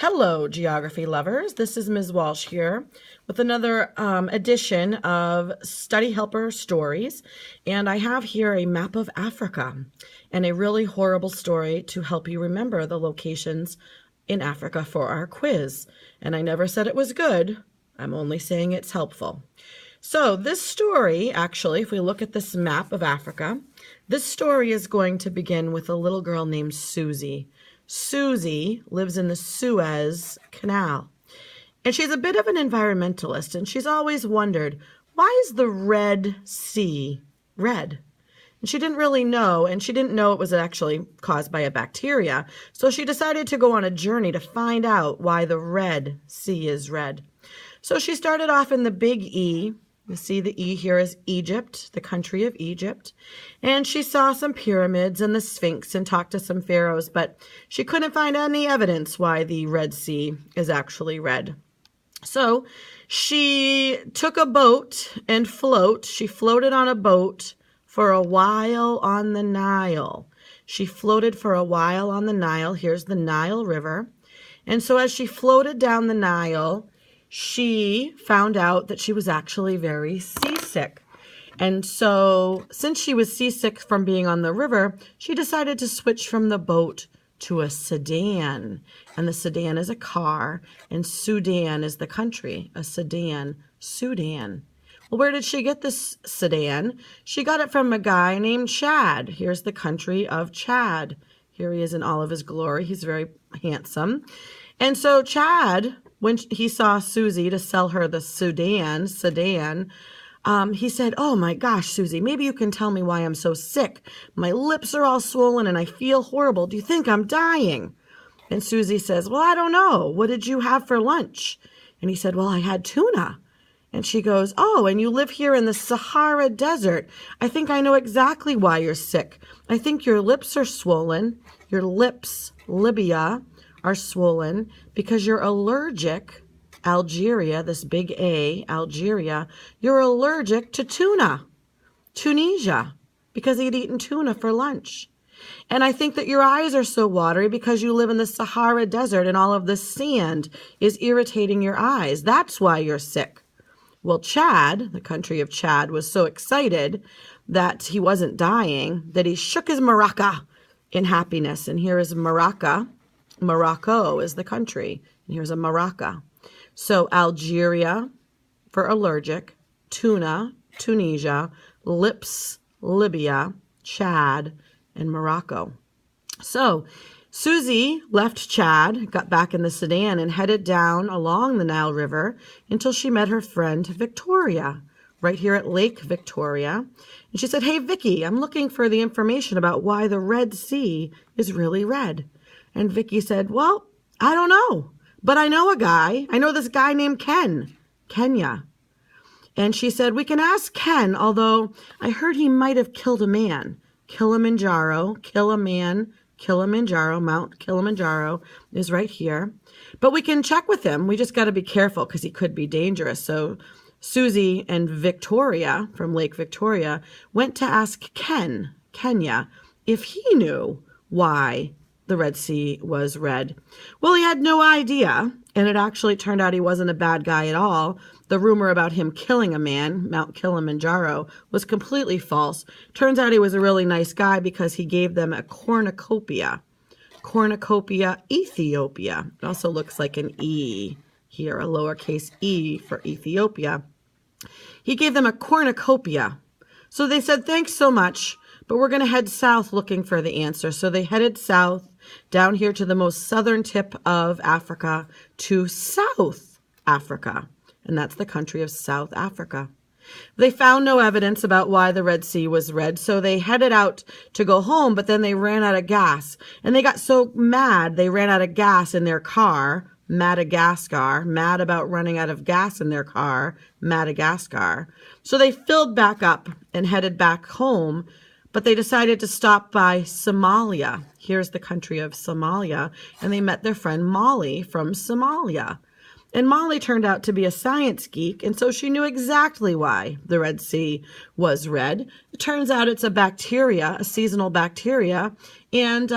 Hello, geography lovers. This is Ms. Walsh here with another edition of Study Helper Stories. And I have here a map of Africa and a really horrible story to help you remember the locations in Africa for our quiz. And I never said it was good. I'm only saying it's helpful. So this story, actually, if we look at this map of Africa, this story is going to begin with a little girl named Susie. Susie lives in the Suez Canal, and she's a bit of an environmentalist, and she's always wondered, why is the Red Sea red? And she didn't really know, and she didn't know it was actually caused by a bacteria, so she decided to go on a journey to find out why the Red Sea is red. So she started off in the Big E. You see the E here is Egypt, the country of Egypt. And she saw some pyramids and the Sphinx and talked to some pharaohs, but she couldn't find any evidence why the Red Sea is actually red. So she took a boat and She floated on a boat for a while on the Nile. She floated for a while on the Nile. Here's the Nile River. And so as she floated down the Nile, she found out that she was actually very seasick. And so since she was seasick from being on the river, she decided to switch from the boat to a sedan. And the sedan is a car, and Sudan is the country. A sedan, Sudan. Well, where did she get this sedan? She got it from a guy named Chad. Here's the country of Chad. Here he is in all of his glory. He's very handsome. And so Chad, when he saw Susie to sell her the sedan, he said, "Oh my gosh, Susie, maybe you can tell me why I'm so sick. My lips are all swollen and I feel horrible. Do you think I'm dying?" And Susie says, "Well, I don't know. What did you have for lunch?" And he said, "Well, I had tuna." And she goes, "Oh, and you live here in the Sahara Desert. I think I know exactly why you're sick. I think your lips are swollen. Your lips, Libya, are swollen because you're allergic, Algeria, this big A, Algeria, you're allergic to tuna, Tunisia, because he'd eaten tuna for lunch. And I think that your eyes are so watery because you live in the Sahara Desert and all of the sand is irritating your eyes. That's why you're sick." Well, Chad, the country of Chad, was so excited that he wasn't dying that he shook his maraca in happiness. And here is maraca. Morocco is the country. And here's a maraca. So Algeria for allergic, tuna, Tunisia, lips, Libya, Chad, and Morocco. So Susie left Chad, got back in the sedan, and headed down along the Nile River until she met her friend Victoria, right here at Lake Victoria. And she said, "Hey, Vicky, I'm looking for the information about why the Red Sea is really red." And Vicky said, "Well, I don't know, but I know a guy. I know this guy named Kenya." And she said, "We can ask Ken, although I heard he might have killed a man. Kilimanjaro, kill a man, Kilimanjaro, Mount Kilimanjaro is right here. But we can check with him. We just got to be careful because he could be dangerous." So Susie and Victoria from Lake Victoria went to ask Kenya, if he knew why the Red Sea was red. Well, he had no idea, and it actually turned out he wasn't a bad guy at all. The rumor about him killing a man, Mount Kilimanjaro, was completely false. Turns out he was a really nice guy because he gave them a cornucopia. Cornucopia, Ethiopia. It also looks like an E here, a lowercase e for Ethiopia. He gave them a cornucopia. So they said, "Thanks so much, but we're going to head south looking for the answer." So they headed south down here to the most southern tip of Africa, to South Africa. And that's the country of South Africa. They found no evidence about why the Red Sea was red, so they headed out to go home, but then they ran out of gas. And they got so mad, they ran out of gas in their car, Madagascar, mad about running out of gas in their car, Madagascar. So they filled back up and headed back home, but they decided to stop by Somalia. Here's the country of Somalia, and they met their friend Molly from Somalia. And Molly turned out to be a science geek, and so she knew exactly why the Red Sea was red. It turns out it's a bacteria, a seasonal bacteria, and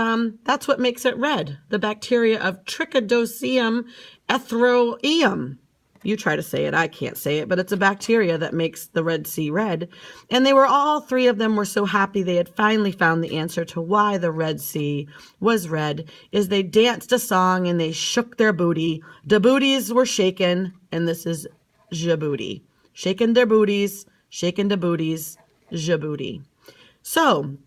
that's what makes it red, the bacteria of Trichodosium erythroideum. You try to say it, I can't say it, but it's a bacteria that makes the Red Sea red. And all three of them were so happy they had finally found the answer to why the Red Sea was red, is they danced a song and they shook their booty. The booties were shaken, and this is Djibouti. Shaking their booties, shaking the booties, Djibouti. So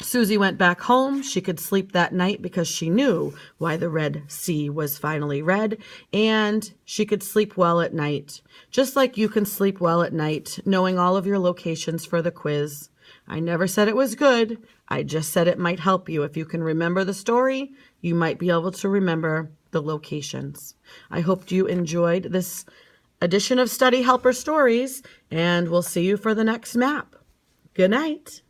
Susie went back home. She could sleep that night because she knew why the Red Sea was finally red, and she could sleep well at night. Just like you can sleep well at night, knowing all of your locations for the quiz. I never said it was good. I just said it might help you. If you can remember the story, you might be able to remember the locations. I hope you enjoyed this edition of Study Helper Stories, and we'll see you for the next map. Good night.